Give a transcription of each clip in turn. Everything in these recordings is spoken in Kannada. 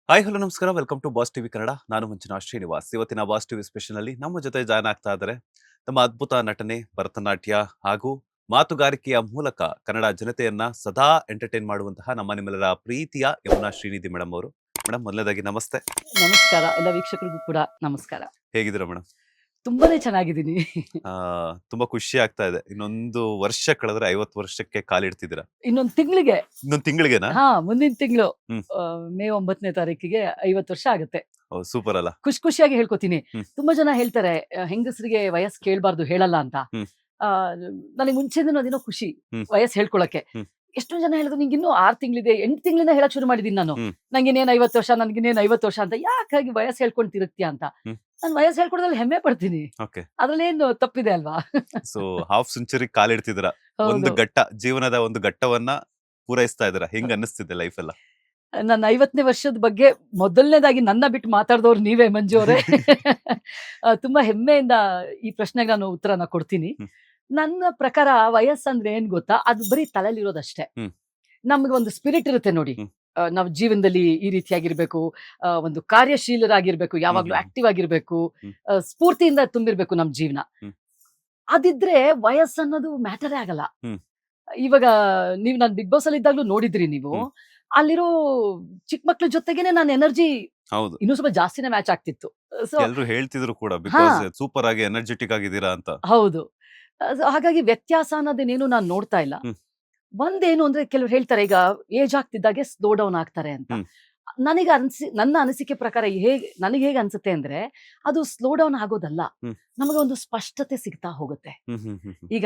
ಹಾಯ್ ಹಲೋ ನಮಸ್ಕಾರ welcome to Boss TV Kannada. ನಾನು ಮಂಜುನಾಥ್ ಶ್ರೀನಿವಾಸ್. ಇವತ್ತಿನ ಬಾಸ್ ಟಿವಿ ಸ್ಪೆಷಲ್ ನಲ್ಲಿ ನಮ್ಮ ಜೊತೆ ಜಾಯ್ನ್ ಆಗ್ತಾ ಇದ್ದಾರೆ ನಮ್ಮ ಅದ್ಭುತ ನಟನೆ, ಭರತನಾಟ್ಯ ಹಾಗೂ ಮಾತುಗಾರಿಕೆಯ ಮೂಲಕ ಕನ್ನಡ ಜನತೆಯನ್ನ ಸದಾ ಎಂಟರ್ಟೈನ್ ಮಾಡುವಂತಹ ನಮ್ಮ ನಿಮ್ಮೆಲ್ಲರ ಪ್ರೀತಿಯ ಯಮುನಾ ಶ್ರೀನಿಧಿ ಮೇಡಮ್ ಅವರು. ಮೇಡಮ್, ಮೊದಲನೇದಾಗಿ ನಮಸ್ತೆ. ನಮಸ್ಕಾರ. ಎಲ್ಲ ವೀಕ್ಷಕರಿಗೂ ಕೂಡ ನಮಸ್ಕಾರ. ಹೇಗಿದ್ದೀರಾ ಮೇಡಮ್? ತುಂಬಾನೇ ಚೆನ್ನಾಗಿದ್ದೀನಿ. ತುಂಬಾ ಖುಷಿ ಆಗ್ತಾ ಇದೆ. ಇನ್ನೊಂದು ವರ್ಷ ಕಳೆದ್ರೆ 50 ವರ್ಷಕ್ಕೆ ಕಾಲಿಡ್ತಿದ್ದೀರಾ. ಇನ್ನೊಂದು ತಿಂಗಳಿಗೆ, ಇನ್ನೊಂದು ತಿಂಗಳಿಗೆನಾ? ಮುಂದಿನ ತಿಂಗಳು ಹ್ಮ್. ಮೇ 9ನೇ ತಾರೀಕಿಗೆ 50 ವರ್ಷ ಆಗುತ್ತೆ. ಸೂಪರ್ ಅಲ್ಲ? ಖುಷಿಯಾಗಿ ಹೇಳ್ಕೊತೀನಿ. ಹ್ಮ್. ತುಂಬಾ ಜನ ಹೇಳ್ತಾರೆ ಹೆಂಗಸರಿಗೆ ವಯಸ್ಸು ಕೇಳಬಾರ್ದು, ಹೇಳಲ್ಲ ಅಂತ. ಹ್ಮ್. ಆ, ನನಗೆ ಮುಂಚೆನೂ ಅದೇನೋ ಖುಷಿ ಹ್ಮ್. ವಯಸ್ಸು ಹೇಳ್ಕೊಳಕ್ಕೆ. ಹ್ಮ್. ಎಷ್ಟೊಂದು ಜನ ಹೇಳಿದ್ರು ನಿಂಗೆ ಇನ್ನೂ 6 ತಿಂಗಳಿದೆ, 8 ತಿಂಗಳಿಂದ ಹೇಳಕ್ ಶುರು ಮಾಡಿದೀನಿ ನಾನು. ಹ್ಮ್. ನಂಗೇನೇನ್ 50 ವರ್ಷ, ನನ್ಗಿನೇನ್ 50 ವರ್ಷ ಅಂತ. ಯಾಕಾಗಿ ವಯಸ್ಸು ಹೇಳ್ಕೊಂಡು ತಿರುಗ್ತೀಯ ಅಂತ. ಹ್ಮ್. ನಾನು ವಯಸ್ಸು ಹೇಳ್ಕೊಡೋದ್ರಲ್ಲಿ ಹೆಮ್ಮೆ ಪಡ್ತೀನಿ. ಓಕೆ. ಅದ್ರಲ್ಲೇನು ತಪ್ಪಿದೆ ಅಲ್ವಾ? ಸೊ ಹಾಫ್ ಸೆಂಚುರಿ ಕಾಲಿಡ್ತಿದ್ದೀರಾ. ಒಂದು ಹೌದು. ಘಟ್ಟ, ಜೀವನದ ಒಂದು ಘಟ್ಟವನ್ನ ಪೂರೈಸ್ತಾ ಇದ್ದೀರಾ. ಹೆಂಗ್ ಅನ್ನಿಸ್ತಿದೆ ಲೈಫ್ ಎಲ್ಲ? ನನ್ನ 50ನೇ ವರ್ಷದ ಬಗ್ಗೆ ಮೊದಲನೇದಾಗಿ ನನ್ನ ಬಿಟ್ಟು ಮಾತಾಡಿದವ್ರು ನೀವೇ ಮಂಜು ಅವರೇ. ತುಂಬಾ ಹೆಮ್ಮೆಯಿಂದ ಈ ಪ್ರಶ್ನೆಗೆ ನಾನು ಉತ್ತರನ ಕೊಡ್ತೀನಿ. ಹ್ಮ್. ನನ್ನ ಪ್ರಕಾರ ವಯಸ್ಸಂದ್ರೆ ಏನ್ ಗೊತ್ತಾ, ಅದು ಬರೀ ತಲೆಲಿರೋದಷ್ಟೇ. ಹ್ಮ್. ನಮ್ಗೆ ಒಂದು ಸ್ಪಿರಿಟ್ ಇರುತ್ತೆ ನೋಡಿ. ಹ್ಮ್. ನಾವು ಜೀವನದಲ್ಲಿ ಈ ರೀತಿಯಾಗಿರ್ಬೇಕು, ಒಂದು ಕಾರ್ಯಶೀಲರಾಗಿರ್ಬೇಕು, ಯಾವಾಗ್ಲೂ ಹ್ಮ್. ಆಕ್ಟಿವ್ ಆಗಿರ್ಬೇಕು, ಹ್ಮ್. ಸ್ಫೂರ್ತಿಯಿಂದ ತುಂಬಿರ್ಬೇಕು ನಮ್ ಜೀವನ. ಹ್ಮ್. ಅದಿದ್ರೆ ವಯಸ್ಸನ್ನೋದು ಮ್ಯಾಟರೇ ಆಗಲ್ಲ. ಹ್ಮ್. ಇವಾಗ ನೀವು ನಾನು ಬಿಗ್ ಬಾಸ್ ಅಲ್ಲಿ ಇದ್ದಾಗ್ಲೂ ನೋಡಿದ್ರಿ ನೀವು. ಹ್ಮ್. ಅಲ್ಲಿರೋ ಚಿಕ್ಕ ಮಕ್ಳ ಜೊತೆಗೇನೆ ನನ್ನ ಎನರ್ಜಿ ಹೌದು. ಇನ್ನೂ ಸ್ವಲ್ಪ ಜಾಸ್ತಿನೇ ಮ್ಯಾಚ್ ಆಗ್ತಿತ್ತು. ಸೊ ಎಲ್ರು ಹೇಳ್ತಿದ್ರು ಕೂಡ, ಹಾ, ಬಿಕಾಸ್ ಸೂಪರ್ ಆಗಿ ಎನರ್ಜೆಟಿಕ್ ಆಗಿದ್ದೀರಾ ಅಂತ. ಹೌದು. ಸೊ ಹಾಗಾಗಿ ವ್ಯತ್ಯಾಸ ಅನ್ನೋದೇನೇನು ನಾನು ನೋಡ್ತಾ ಇಲ್ಲ. ಹ್ಮ್. ಒಂದೇನು ಅಂದ್ರೆ ಕೆಲವ್ರು ಹೇಳ್ತಾರೆ ಈಗ ಏಜ್ ಆಗ್ತಿದ್ದಾಗೆ ಸ್ಲೋ ಡೌನ್ ಆಗ್ತಾರೆ ಅಂತ. ಹ್ಮ್. ನನ್ನ ಅನಿಸಿಕೆ ಪ್ರಕಾರ ನನಗೆ ಹೇಗೆ ಅನ್ಸುತ್ತೆ ಅಂದ್ರೆ, ಅದು ಸ್ಲೋ ಡೌನ್ ಆಗೋದಲ್ಲ. ಹ್ಮ್. ನಮಗೆ ಒಂದು ಸ್ಪಷ್ಟತೆ ಸಿಗ್ತಾ ಹೋಗುತ್ತೆ. ಹ್ಮ್ ಹ್ಮ್ ಹ್ಮ್ ಹ್ಮ್. ಈಗ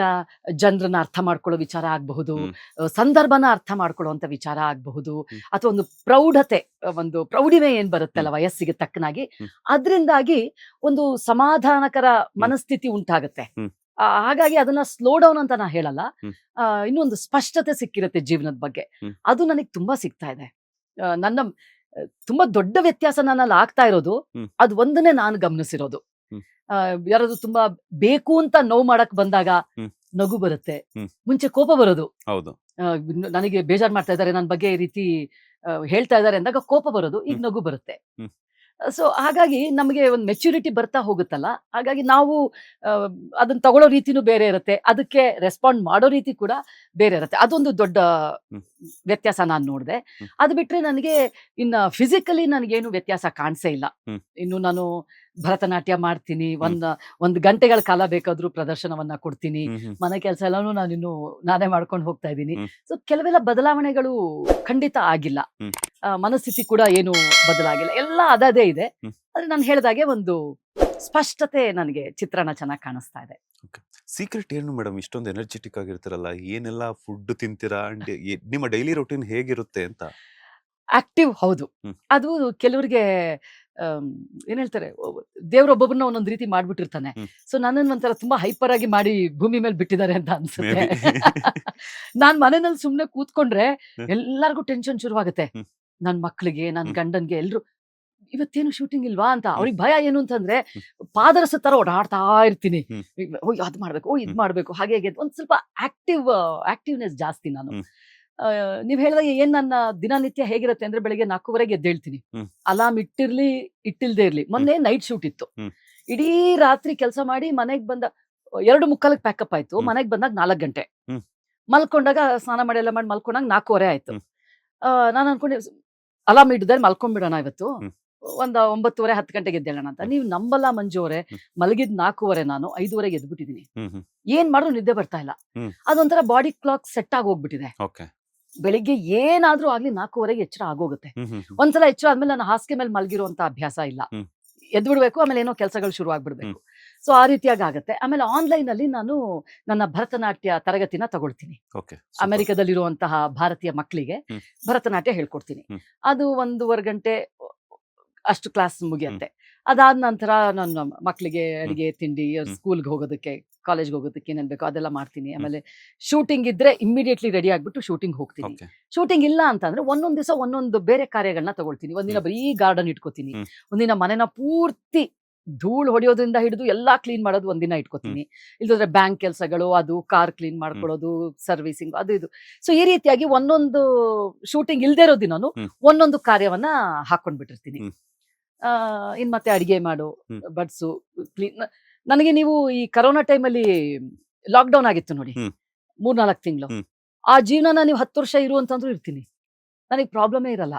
ಜನರನ್ನ ಅರ್ಥ ಮಾಡ್ಕೊಳ್ಳೋ ವಿಚಾರ ಆಗಬಹುದು, ಹ್ಮ್. ಸಂದರ್ಭನ ಅರ್ಥ ಮಾಡ್ಕೊಳ್ಳುವಂತ ವಿಚಾರ ಆಗಬಹುದು, ಹ್ಮ್. ಅಥವಾ ಒಂದು ಪ್ರೌಢತೆ, ಒಂದು ಪ್ರೌಢಿಮೆ ಏನ್ ಬರುತ್ತಲ್ಲ ಹ್ಮ್. ವಯಸ್ಸಿಗೆ ತಕ್ಕನಾಗಿ, ಹ್ಮ್. ಅದರಿಂದಾಗಿ ಒಂದು ಸಮಾಧಾನಕರ ಮನಸ್ಥಿತಿ ಉಂಟಾಗುತ್ತೆ. ಹ್ಮ್. ಹಾಗಾಗಿ ಅದನ್ನ ಸ್ಲೋ ಡೌನ್ ಅಂತ ನಾ ಹೇಳಲ್ಲ. ಹ್ಮ್. ಇನ್ನೊಂದು ಸ್ಪಷ್ಟತೆ ಸಿಕ್ಕಿರುತ್ತೆ ಜೀವನದ ಬಗ್ಗೆ. ಹ್ಮ್. ಅದು ನನಗೆ ತುಂಬಾ ಸಿಗ್ತಾ ಇದೆ. ನನ್ನ ತುಂಬಾ ದೊಡ್ಡ ವ್ಯತ್ಯಾಸ ನನ್ನಲ್ಲಿ ಆಗ್ತಾ ಇರೋದು, ಹ್ಮ್. ಅದು ಒಂದನ್ನೇ ನಾನು ಗಮನಿಸಿರೋದು. ಹ್ಮ್. ಯಾರಾದ್ರು ತುಂಬಾ ಬೇಕು ಅಂತ ನೋವು ಮಾಡಕ್ ಬಂದಾಗ ಹ್ಮ್. ನಗು ಬರುತ್ತೆ. ಹ್ಮ್. ಮುಂಚೆ ಕೋಪ ಬರೋದು. ಹೌದು. ನನಗೆ ಬೇಜಾರ್ ಮಾಡ್ತಾ ಇದ್ದಾರೆ, ನನ್ನ ಬಗ್ಗೆ ಈ ರೀತಿ ಹೇಳ್ತಾ ಇದ್ದಾರೆ ಅಂದಾಗ ಕೋಪ ಬರೋದು. ಈಗ ಹ್ಮ್. ನಗು ಬರುತ್ತೆ. ಹ್ಮ್. ಸೊ ಹಾಗಾಗಿ ನಮಗೆ ಒಂದು ಮೆಚುರಿಟಿ ಬರ್ತಾ ಹೋಗುತ್ತಲ್ಲ, ಹಾಗಾಗಿ ನಾವು ಅದನ್ನ ತಗೊಳ್ಳೋ ರೀತಿನೂ ಬೇರೆ ಇರುತ್ತೆ, ಅದಕ್ಕೆ ರೆಸ್ಪಾಂಡ್ ಮಾಡೋ ರೀತಿ ಕೂಡ ಬೇರೆ ಇರುತ್ತೆ. ಅದೊಂದು ದೊಡ್ಡ ಹ್ಮ್. ವ್ಯತ್ಯಾಸ ನಾನು ನೋಡಿದೆ. ಹ್ಮ್. ಅದು ಬಿಟ್ರೆ ನನಗೆ ಇನ್ನ ಫಿಸಿಕಲಿ ನನಗೇನು ವ್ಯತ್ಯಾಸ ಕಾಣಿಸೇ ಇಲ್ಲ. ಹ್ಮ್. ಇನ್ನು ನಾನು ಭರತನಾಟ್ಯ ಮಾಡ್ತೀನಿ. ಹ್ಮ್. ಒಂದು ಗಂಟೆಗಳ ಕಾಲ ಬೇಕಾದ್ರೂ ಪ್ರದರ್ಶನವನ್ನ ಕೊಡ್ತೀನಿ. ಹ್ಮ್ ಹ್ಮ್ ಮನೆ ಕೆಲಸ ಎಲ್ಲಾನು ನಾನಿನ್ನು ನಾನೇ ಮಾಡ್ಕೊಂಡು ಹೋಗ್ತಾ ಇದ್ದೀನಿ. ಹ್ಮ್. ಸೊ ಕೆಲವೆಲ್ಲ ಬದಲಾವಣೆಗಳು ಖಂಡಿತ ಆಗಿಲ್ಲ. ಹ್ಮ್. ಮನಸ್ಥಿತಿ ಕೂಡ ಏನು ಬದಲಾಗಿಲ್ಲ, ಎಲ್ಲ ಅದೇ ಇದೆ. ಹ್ಮ್. ಆದ್ರೆ ನಾನು ಹೇಳಿದಾಗೆ ಒಂದು ಸ್ಪಷ್ಟತೆ, ನನಗೆ ಚಿತ್ರಣ ಚೆನ್ನಾಗಿ ಕಾಣಿಸ್ತಾ ಇದೆ. ಸೀಕ್ರೆಟ್ ಏನು ಮೇಡಮ್? ಇಷ್ಟೊಂದು ಎನರ್ಜೆಟಿಕ್ ಆಗಿರ್ತೀರಲ್ಲ, ಏನೆಲ್ಲ ಫುಡ್ ತಿಂತೀರಾ ಅಂಡ್ ನಿಮ್ಮ ಡೈಲಿ ರೂಟೀನ್ ಹೇಗಿರುತ್ತೆ ಅಂತ? ಆಕ್ಟಿವ್, ಹೌದು. ಹ್ಮ್. ಅದು ಕೆಲವರಿಗೆ ಏನ್ ಹೇಳ್ತಾರೆ, ದೇವ್ರೊಬ್ಬೊಬ್ಬರನ್ನ ಒಂದೊಂದು ರೀತಿ ಮಾಡ್ಬಿಟ್ಟಿರ್ತಾನೆ. ಹ್ಮ್. ಸೊ ನನ್ನನ್ನು ಒಂಥರ ತುಂಬಾ ಹೈಪರ್ ಆಗಿ ಮಾಡಿ ಭೂಮಿ ಮೇಲೆ ಬಿಟ್ಟಿದ್ದಾರೆ ಅಂತ ಅನ್ಸುತ್ತೆ. Maybe. ನಾನ್ ಮನೆಯಲ್ಲಿ ಸುಮ್ನೆ ಕೂತ್ಕೊಂಡ್ರೆ ಹ್ಮ್. ಎಲ್ಲರಿಗೂ ಟೆನ್ಷನ್ ಶುರುವಾಗುತ್ತೆ. ಹ್ಮ್. ನನ್ ಮಕ್ಳಿಗೆ, ನನ್ ಹ್ಮ್. ಗಂಡನ್ಗೆ, ಎಲ್ರು ಇವತ್ತೇನು ಶೂಟಿಂಗ್ ಇಲ್ವಾ ಅಂತ. ಹ್ಮ್. ಅವ್ರಿಗೆ ಭಯ ಏನು ಅಂತಂದ್ರೆ, ಹ್ಮ್. ಪಾದರಸ ತರ ಓಡಾಡ್ತಾ ಇರ್ತೀನಿ. ಹ್ಮ್. ಓ ಅದ್ ಮಾಡ್ಬೇಕು, ಇದ್ ಹ್ಮ್. ಮಾಡ್ಬೇಕು, ಹಾಗೆ ಹೀಗೆ ಒಂದ್ ಸ್ವಲ್ಪ ಆಕ್ಟಿವ್ನೆಸ್ ಜಾಸ್ತಿ ನಾನು. ಹ್ಮ್. ನೀವ್ ಹೇಳಿದಾಗ ಏನ್ ನನ್ನ ದಿನನಿತ್ಯ ಹೇಗಿರುತ್ತೆ ಅಂದ್ರೆ, ಬೆಳಿಗ್ಗೆ 4:15ಗೆ ಎದ್ದೇಳ್ತೀನಿ. ಹ್ಮ್. ಅಲಾರ್ಮ್ ಇಟ್ಟಿಲ್ದೇ ಇರ್ಲಿ. ಮೊನ್ನೆ ನೈಟ್ ಶೂಟ್ ಇತ್ತು. ಹ್ಮ್. ಇಡೀ ರಾತ್ರಿ ಕೆಲಸ ಮಾಡಿ ಮನೆಗ್ ಬಂದ 2:45ಕ್ಕೆ ಪ್ಯಾಕಪ್ ಆಯ್ತು. ಹ್ಮ್. ಮನೆಗ್ ಬಂದಾಗ 4 ಗಂಟೆ. ಹ್ಮ್. ಮಲ್ಕೊಂಡಾಗ ಸ್ನಾನ ಮಾಡಿ ಎಲ್ಲ ಮಾಡಿ ಮಲ್ಕೊಂಡಾಗ 4:15 ಆಯ್ತು. ಹ್ಮ್. ನಾನು ಅನ್ಕೊಂಡೆ ಅಲಾರ್ಮ್ ಇಡದೆ ಮಲ್ಕೊಂಡ್ಬಿಡೋಣ ಇವತ್ತು, ಹ್ಮ್. ಒಂದ್ 9:30 10 ಗಂಟೆಗೆ ಎದ್ದೇಳೋಣ ಅಂತ. ಹ್ಮ್. ನೀವು ನಂಬಲ್ಲ ಮಂಜು ಅವರೇ, ಹ್ಮ್. ಮಲಗಿದ್ 4:15, ನಾನು 5:30ಗೆ ಎದ್ಬಿಟ್ಟಿದೀನಿ. ಹ್ಮ್ ಹ್ಮ್ ಏನ್ ಮಾಡಿದ್ರು ನಿದ್ದೆ ಬರ್ತಾ ಇಲ್ಲ. ಹ್ಮ್. ಅದೊಂಥರ ಬಾಡಿ ಕ್ಲಾಕ್ ಸೆಟ್ ಆಗಿ ಹೋಗ್ಬಿಟ್ಟಿದೆ. ಓಕೆ. ಬೆಳಿಗ್ಗೆ ಏನಾದ್ರೂ ಆಗ್ಲಿ 4:15ಗೆ ಎಚ್ಚರ ಆಗೋಗುತ್ತೆ. ಹ್ಮ್ ಹ್ಮ್ ಹ್ಮ್ ಒಂದ್ಸಲ ಎಚ್ಚರ ಆದ್ಮೇಲೆ ನಾನು ಹಾಸಿಗೆ ಮೇಲೆ ಮಲಗಿರುವಂತ ಅಭ್ಯಾಸ ಇಲ್ಲ. ಹ್ಮ್. ಎದ್ಬಿಡ್ಬೇಕು, ಆಮೇಲೆ ಏನೋ ಕೆಲಸಗಳು ಶುರು ಆಗ್ಬಿಡ್ಬೇಕು. ಸೊ ಆ ರೀತಿಯಾಗಿ ಆಗುತ್ತೆ. ಆಮೇಲೆ ಆನ್ಲೈನ್ ಅಲ್ಲಿ ನಾನು ನನ್ನ ಭರತನಾಟ್ಯ ತರಗತಿನ ತಗೊಳ್ತೀನಿ. ಓಕೆ. ಅಮೆರಿಕದಲ್ಲಿರುವಂತಹ ಭಾರತೀಯ ಮಕ್ಕಳಿಗೆ ಹ್ಮ್. ಭರತನಾಟ್ಯ ಹೇಳ್ಕೊಡ್ತೀನಿ. ಹ್ಮ್. ಅದು 1.5 ಗಂಟೆ ಅಷ್ಟು ಕ್ಲಾಸ್ ಮುಗಿಯುತ್ತೆ. ಅದಾದ ನಂತರ ನನ್ನ ಮಕ್ಕಳಿಗೆ ಅಡಿಗೆ ತಿಂಡಿ, ಹ್ಮ್. ಸ್ಕೂಲ್ಗೆ ಹೋಗೋದಕ್ಕೆ, ಕಾಲೇಜ್ಗೆ ಹೋಗೋದಕ್ಕೆ ಏನೇನ್ ಬೇಕೋ ಅದೆಲ್ಲ ಮಾಡ್ತೀನಿ. ಆಮೇಲೆ ಶೂಟಿಂಗ್ ಇದ್ರೆ ಇಮಿಡಿಯೇಟ್ಲಿ ರೆಡಿ ಆಗ್ಬಿಟ್ಟು ಶೂಟಿಂಗ್ ಹೋಗ್ತೀನಿ. ಓಕೆ. ಶೂಟಿಂಗ್ ಇಲ್ಲ ಅಂತಂದ್ರೆ ಒಂದೊಂದ್ ದಿವಸ ಒಂದೊಂದು ಬೇರೆ ಕಾರ್ಯಗಳನ್ನ ತಗೊಳ್ತೀನಿ. ಒಂದಿನ ಹ್ಮ್. ಬರೀ ಗಾರ್ಡನ್ ಇಟ್ಕೋತೀನಿ, ಹ್ಮ್. ಒಂದಿನ ಮನೆನ ಪೂರ್ತಿ ಧೂಳು ಹೊಡೆಯೋದ್ರಿಂದ ಹಿಡಿದು ಎಲ್ಲಾ ಕ್ಲೀನ್ ಮಾಡೋದು ಒಂದಿನ ಇಟ್ಕೋತೀನಿ. ಇಲ್ಲದ್ರೆ ಬ್ಯಾಂಕ್ ಕೆಲಸಗಳು, ಅದು ಕಾರ್ ಕ್ಲೀನ್ ಮಾಡ್ಕೊಳ್ಳೋದು, ಸರ್ವಿಸಿಂಗ್, ಅದು ಇದು. ಸೊ ಈ ರೀತಿಯಾಗಿ ಒಂದೊಂದು ಶೂಟಿಂಗ್ ಇಲ್ದೇ ಇರೋ ದಿನಾನು ಹ್ಮ್. ಒಂದೊಂದು ಕಾರ್ಯವನ್ನ ಹಾಕೊಂಡ್ಬಿಟ್ಟಿರ್ತೀನಿ. ಹ್ಮ್. ಇನ್ ಮತ್ತೆ ಅಡಿಗೆ ಮಾಡು, ಹ್ಮ್. Buds, clean. ನನಗೆ ನೀವು ಈ ಕರೋನಾ ಟೈಮಲ್ಲಿ ಲಾಕ್ಡೌನ್ ಆಗಿತ್ತು ನೋಡಿ, ಹ್ಮ್. 3-4 ತಿಂಗಳು. ಹ್ಮ್. ಆ ಜೀವನನ ನೀವು 10 ವರ್ಷ ಇರು ಅಂತಂದ್ರೂ ಇರ್ತೀನಿ. ನನಗೆ ಪ್ರಾಬ್ಲಮೇ ಇರಲ್ಲ.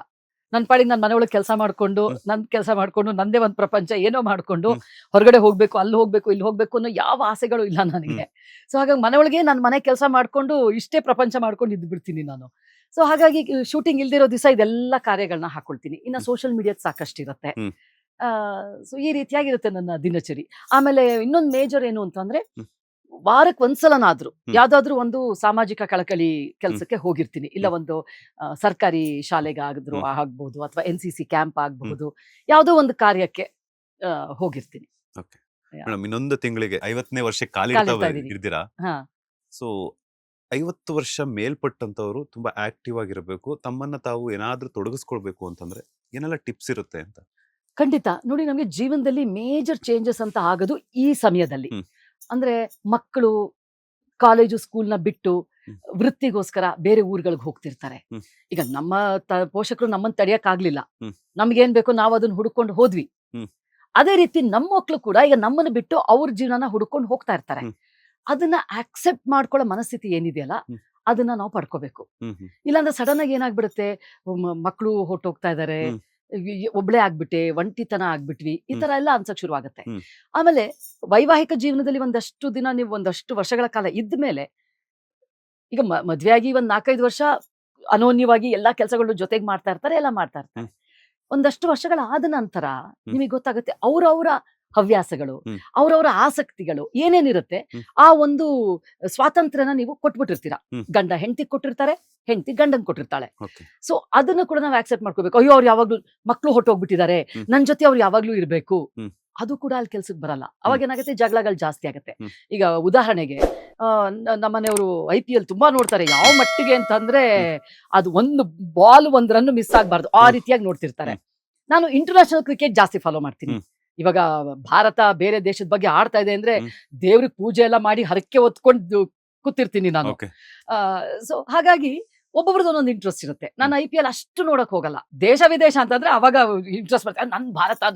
ನನ್ನ ಪಾಡಿಗೆ ನನ್ನ ಮನೆ ಒಳಗೆ ಕೆಲಸ ಮಾಡ್ಕೊಂಡು, ನನ್ ಕೆಲಸ ಮಾಡ್ಕೊಂಡು, ನಂದೇ ಒಂದು ಪ್ರಪಂಚ ಏನೋ ಮಾಡ್ಕೊಂಡು, ಹೊರಗಡೆ ಹೋಗ್ಬೇಕು, ಅಲ್ಲಿ ಹೋಗ್ಬೇಕು, ಇಲ್ಲಿ ಹೋಗ್ಬೇಕು ಅನ್ನೋ ಯಾವ ಆಸೆಗಳು ಇಲ್ಲ ನನಗೆ. ಸೊ ಹಾಗಾಗಿ ಮನೆ ಒಳಗೆ ನನ್ನ ಮನೆ ಕೆಲಸ ಮಾಡ್ಕೊಂಡು ಇಷ್ಟೇ ಪ್ರಪಂಚ ಮಾಡ್ಕೊಂಡು ಇದ್ದು ಬಿಡ್ತೀನಿ ನಾನು. ಸೊ ಹಾಗಾಗಿ ಶೂಟಿಂಗ್ ಇಲ್ದಿರೋ ದಿವಸ ಇದೆಲ್ಲ ಕಾರ್ಯಗಳನ್ನ ಹಾಕೊಳ್ತೀನಿ. ಇನ್ನು ಸೋಷಿಯಲ್ ಮೀಡಿಯಾದ ಸಾಕಷ್ಟು ಇರುತ್ತೆ. ಸೊ ಈ ರೀತಿಯಾಗಿರುತ್ತೆ ನನ್ನ ದಿನಚರಿ. ಆಮೇಲೆ ಇನ್ನೊಂದು ಮೇಜರ್ ಏನು ಅಂತಂದ್ರೆ, ವಾರಕ್ಕೆ ಒಂದ್ಸಲನಾದ್ರೂ ಯಾವ್ದಾದ್ರು ಒಂದು ಸಾಮಾಜಿಕ ಕಳಕಳಿ ಕೆಲಸಕ್ಕೆ ಹೋಗಿರ್ತೀನಿ. ಇಲ್ಲ ಒಂದು ಸರ್ಕಾರಿ ಶಾಲೆಗೆ ಆಗ್ಬಹುದು, ಅಥವಾ NCC ಕ್ಯಾಂಪ್ ಆಗಬಹುದು, ಯಾವುದೋ ಒಂದು ಕಾರ್ಯಕ್ಕೆ ಹೋಗಿರ್ತೀನಿ. ಮೇಡಮ್, ಇನ್ನೊಂದು ತಿಂಗಳಿಗೆ 50ನೇ ವರ್ಷಕ್ಕೆ ಕಾಲಿಡ್ತಾ ಇದೀನಿ. ಇರ್ತೀರಾ. ಹಾ, ಸೊ 50 ವರ್ಷ ಮೇಲ್ಪಟ್ಟಂತವ್ರು ತುಂಬಾ ಆಕ್ಟಿವ್ ಆಗಿರ್ಬೇಕು, ತಮ್ಮನ್ನ ತಾವು ಏನಾದ್ರೂ ತೊಡಗಿಸ್ಕೊಳ್ಬೇಕು ಅಂತಂದ್ರೆ ಏನೆಲ್ಲ ಟಿಪ್ಸ್ ಇರುತ್ತೆ ಅಂತ? ಖಂಡಿತ. ನೋಡಿ, ನಮಗೆ ಜೀವನದಲ್ಲಿ ಮೇಜರ್ ಚೇಂಜಸ್ ಅಂತ ಆಗೋದು ಈ ಸಮಯದಲ್ಲಿ. ಅಂದ್ರೆ ಮಕ್ಕಳು ಕಾಲೇಜು ಸ್ಕೂಲ್ನ ಬಿಟ್ಟು ವೃತ್ತಿಗೋಸ್ಕರ ಬೇರೆ ಊರುಗಳಿಗೆ ಹೋಗ್ತಿರ್ತಾರೆ. ಈಗ ನಮ್ಮ ಪೋಷಕರು ನಮ್ಮನ್ನ ತಡೆಯಕ್ ಆಗ್ಲಿಲ್ಲ, ನಮ್ಗೇನ್ ಬೇಕೋ ನಾವು ಅದನ್ನ ಹುಡ್ಕೊಂಡು ಹೋದ್ವಿ. ಅದೇ ರೀತಿ ನಮ್ಮ ಮಕ್ಕಳು ಕೂಡ ಈಗ ನಮ್ಮನ್ನ ಬಿಟ್ಟು ಅವ್ರ ಜೀವನನ ಹುಡ್ಕೊಂಡು ಹೋಗ್ತಾ ಇರ್ತಾರೆ. ಅದನ್ನ ಆಕ್ಸೆಪ್ಟ್ ಮಾಡ್ಕೊಳ್ಳೋ ಮನಸ್ಥಿತಿ ಏನಿದೆಯಲ್ಲ, ಅದನ್ನ ನಾವು ಪಡ್ಕೋಬೇಕು. ಇಲ್ಲಾಂದ್ರೆ ಸಡನ್ ಆಗಿ ಏನಾಗ್ಬಿಡುತ್ತೆ, ಮಕ್ಕಳು ಹೊರಟೋಗ್ತಾ ಇದಾರೆ, ಒಬ್ಳೆ ಆಗ್ಬಿಟ್ಟೆ, ಒಂಟಿತನ ಆಗ್ಬಿಟ್ವಿ, ಈ ತರ ಎಲ್ಲ ಅನ್ಸಕ್ ಶುರು ಆಗತ್ತೆ. ಆಮೇಲೆ ವೈವಾಹಿಕ ಜೀವನದಲ್ಲಿ ಒಂದಷ್ಟು ದಿನ, ನೀವು ಒಂದಷ್ಟು ವರ್ಷಗಳ ಕಾಲ ಇದ್ಮೇಲೆ, ಈಗ ಮದ್ವೆ ಆಗಿ 4-5 ವರ್ಷ ಅನೋನ್ಯವಾಗಿ ಎಲ್ಲಾ ಕೆಲಸಗಳು ಜೊತೆಗೆ ಮಾಡ್ತಾ ಇರ್ತಾರೆ, ಎಲ್ಲ ಮಾಡ್ತಾ ಇರ್ತಾರೆ. ಒಂದಷ್ಟು ವರ್ಷಗಳ ಆದ ನಂತರ ನಿಮಗೆ ಗೊತ್ತಾಗುತ್ತೆ ಅವ್ರವ್ರ ಹವ್ಯಾಸಗಳು, ಅವ್ರವ್ರ ಆಸಕ್ತಿಗಳು ಏನೇನಿರುತ್ತೆ, ಆ ಒಂದು ಸ್ವಾತಂತ್ರ್ಯನ ನೀವು ಕೊಟ್ಬಿಟ್ಟಿರ್ತೀರಾ. ಗಂಡ ಹೆಂಡತಿ ಕೊಟ್ಟಿರ್ತಾರೆ, ಹೆಂಡತಿ ಗಂಡನ್ ಕೊಟ್ಟಿರ್ತಾಳೆ. ಸೊ ಅದನ್ನು ಕೂಡ ನಾವು ಆಕ್ಸೆಪ್ಟ್ ಮಾಡ್ಕೋಬೇಕು. ಅಯ್ಯೋ, ಅವ್ರು ಯಾವಾಗ್ಲೂ ಮಕ್ಳು ಹೊಟ್ಟೋಗ್ಬಿಟ್ಟಿದ್ದಾರೆ, ನನ್ ಜೊತೆ ಅವ್ರು ಯಾವಾಗ್ಲೂ ಇರ್ಬೇಕು, ಅದು ಕೂಡ ಅಲ್ಲಿ ಕೆಲ್ಸಕ್ಕೆ ಬರಲ್ಲ. ಅವಾಗ ಏನಾಗುತ್ತೆ, ಜಗಳಗಳು ಜಾಸ್ತಿ ಆಗುತ್ತೆ. ಈಗ ಉದಾಹರಣೆಗೆ ನಮ್ಮನೆಯವರು IPL ತುಂಬಾ ನೋಡ್ತಾರೆ. ಯಾವ ಮಟ್ಟಿಗೆ ಅಂತಂದ್ರೆ, ಅದು ಒಂದು ಬಾಲ್ 1 ರನ್ ಮಿಸ್ ಆಗ್ಬಾರ್ದು, ಆ ರೀತಿಯಾಗಿ ನೋಡ್ತಿರ್ತಾರೆ. ನಾನು ಇಂಟರ್ನ್ಯಾಷನಲ್ ಕ್ರಿಕೆಟ್ ಜಾಸ್ತಿ ಫಾಲೋ ಮಾಡ್ತೀನಿ. ಇವಾಗ ಭಾರತ ಬೇರೆ ದೇಶದ ಬಗ್ಗೆ ಆಡ್ತಾ ಇದೆ ಅಂದ್ರೆ ದೇವ್ರಿಗೆ ಪೂಜೆ ಎಲ್ಲ ಮಾಡಿ ಹರಕೆ ಹೊತ್ಕೊಂಡು ಕೂತಿರ್ತೀನಿ ನಾನು. ಸೊ ಹಾಗಾಗಿ ಒಬ್ಬೊಬ್ರದ್ದು ಒಂದೊಂದು ಇಂಟ್ರೆಸ್ಟ್ ಇರುತ್ತೆ. ನಾನು IPL ಅಷ್ಟು ನೋಡಕ್ ಹೋಗಲ್ಲ. ದೇಶ ವಿದೇಶ ಅಂತಂದ್ರೆ ಅವಾಗ ಇಂಟ್ರೆಸ್ಟ್ ಬರ್ತದೆ,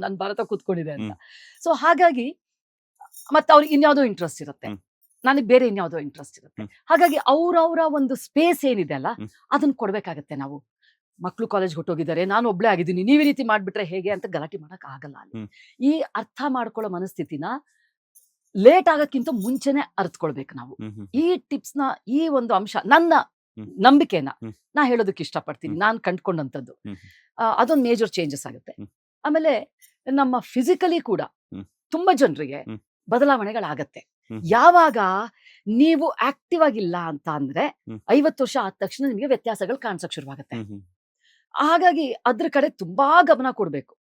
ನನ್ ಭಾರತ ಕೂತ್ಕೊಂಡಿದೆ ಅಂತ. ಸೊ ಹಾಗಾಗಿ ಮತ್ತೆ ಅವ್ರಿಗೆ ಇನ್ಯಾವುದೋ ಇಂಟ್ರೆಸ್ಟ್ ಇರುತ್ತೆ, ನನಗೆ ಬೇರೆ ಇನ್ಯಾವುದೋ ಇಂಟ್ರೆಸ್ಟ್ ಇರುತ್ತೆ. ಹಾಗಾಗಿ ಅವ್ರವ್ರ ಒಂದು ಸ್ಪೇಸ್ ಏನಿದೆ ಅಲ್ಲ, ಅದನ್ನ ಕೊಡ್ಬೇಕಾಗತ್ತೆ ನಾವು. ಮಕ್ಳು ಕಾಲೇಜ್ ಹೊಟ್ಟೋಗಿದ್ದಾರೆ, ನಾನು ಒಬ್ಳೆ ಆಗಿದ್ದೀನಿ, ನೀವು ಈ ರೀತಿ ಮಾಡ್ಬಿಟ್ರೆ ಹೇಗೆ ಅಂತ ಗಲಾಟೆ ಮಾಡಕ್ ಆಗಲ್ಲ ಅಲ್ಲಿ. ಈ ಅರ್ಥ ಮಾಡ್ಕೊಳ್ಳೋ ಮನಸ್ಥಿತಿನ ಲೇಟ್ ಆಗಕ್ಕಿಂತ ಮುಂಚೆನೆ ಅರ್ಥಕೊಳ್ಬೇಕು ನಾವು. ಈ ಟಿಪ್ಸ್ ನ, ಈ ಒಂದು ಅಂಶ, ನನ್ನ ನಂಬಿಕೆನ ನಾ ಹೇಳೋದಕ್ಕೆ ಇಷ್ಟಪಡ್ತೀನಿ. ನಾನು ಕಂಡ್ಕೊಂಡಂಥದ್ದು ಅದೊಂದು ಮೇಜರ್ ಚೇಂಜಸ್ ಆಗುತ್ತೆ. ಆಮೇಲೆ ನಮ್ಮ ಫಿಸಿಕಲಿ ಕೂಡ ತುಂಬಾ ಜನರಿಗೆ ಬದಲಾವಣೆಗಳಾಗತ್ತೆ. ಯಾವಾಗ ನೀವು ಆಕ್ಟಿವ್ ಆಗಿಲ್ಲ ಅಂತ ಅಂದ್ರೆ 50 ವರ್ಷ ಆದ ತಕ್ಷಣ ನಿಮಗೆ ವ್ಯತ್ಯಾಸಗಳು ಕಾಣಿಸಕ್ ಶುರುವಾಗತ್ತೆ. ಹಾಗಾಗಿ ಅದ್ರ ಕಡೆ ತುಂಬಾ ಗಮನ ಕೊಡ್ಬೇಕು.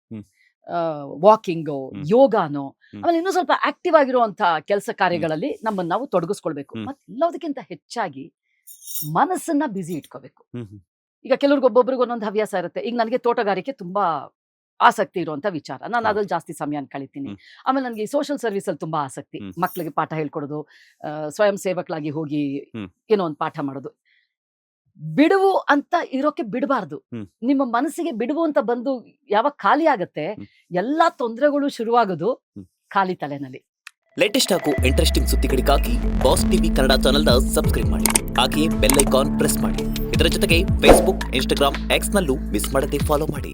ವಾಕಿಂಗು, ಯೋಗಾನೋ, ಆಮೇಲೆ ಇನ್ನೂ ಸ್ವಲ್ಪ ಆಕ್ಟಿವ್ ಆಗಿರುವಂತ ಕೆಲಸ ಕಾರ್ಯಗಳಲ್ಲಿ ನಮ್ಮನ್ನ ನಾವು ತೊಡಗಿಸ್ಕೊಳ್ಬೇಕು. ಮತ್ತೆ ಎಲ್ಲದಕ್ಕಿಂತ ಹೆಚ್ಚಾಗಿ ಮನಸ್ಸನ್ನ ಬ್ಯುಸಿ ಇಟ್ಕೋಬೇಕು. ಈಗ ಕೆಲವ್ರಿಗೆ ಒಬ್ಬೊಬ್ರಿಗೆ ಒಂದೊಂದು ಹವ್ಯಾಸ ಇರುತ್ತೆ. ಈಗ ನನಗೆ ತೋಟಗಾರಿಕೆ ತುಂಬಾ ಆಸಕ್ತಿ ಇರುವಂತ ವಿಚಾರ, ನಾನು ಅದ್ರಲ್ಲಿ ಜಾಸ್ತಿ ಸಮಯ ಕಳಿತೀನಿ. ಆಮೇಲೆ ನನಗೆ ಸೋಷಿಯಲ್ ಸರ್ವಿಸ್ ಅಲ್ಲಿ ತುಂಬಾ ಆಸಕ್ತಿ, ಮಕ್ಳಿಗೆ ಪಾಠ ಹೇಳ್ಕೊಡೋದು, ಸ್ವಯಂ ಸೇವಕಲಾಗಿ ಹೋಗಿ ಏನೋ ಒಂದು ಪಾಠ ಮಾಡೋದು. ಬಿಡುವು ಅಂತ ಇರೋಕೆ ಬಿಡಬಾರ್ದು. ನಿಮ್ಮ ಮನಸ್ಸಿಗೆ ಬಿಡುವು ಅಂತ ಬಂದು ಯಾವಾಗ ಖಾಲಿ ಆಗತ್ತೆ, ಎಲ್ಲಾ ತೊಂದರೆಗಳು ಶುರುವಾಗೋದು ಖಾಲಿ ತಲೆನಲ್ಲಿ. ಲೇಟೆಸ್ಟ್ ಹಾಗೂ ಇಂಟ್ರೆಸ್ಟಿಂಗ್ ಸುದ್ದಿಗಳಿಗಾಗಿ ಬಾಸ್ ಟಿವಿ ಕನ್ನಡ ಚಾನೆಲ್ನ ಸಬ್ಸ್ಕ್ರೈಬ್ ಮಾಡಿ, ಹಾಗೆಯೇ ಬೆಲ್ ಐಕಾನ್ ಪ್ರೆಸ್ ಮಾಡಿ. ಇದರ ಜೊತೆಗೆ ಫೇಸ್ಬುಕ್, ಇನ್ಸ್ಟಾಗ್ರಾಮ್, ಎಕ್ಸ್ ನಲ್ಲೂ ಮಿಸ್ ಮಾಡದೆ ಫಾಲೋ ಮಾಡಿ.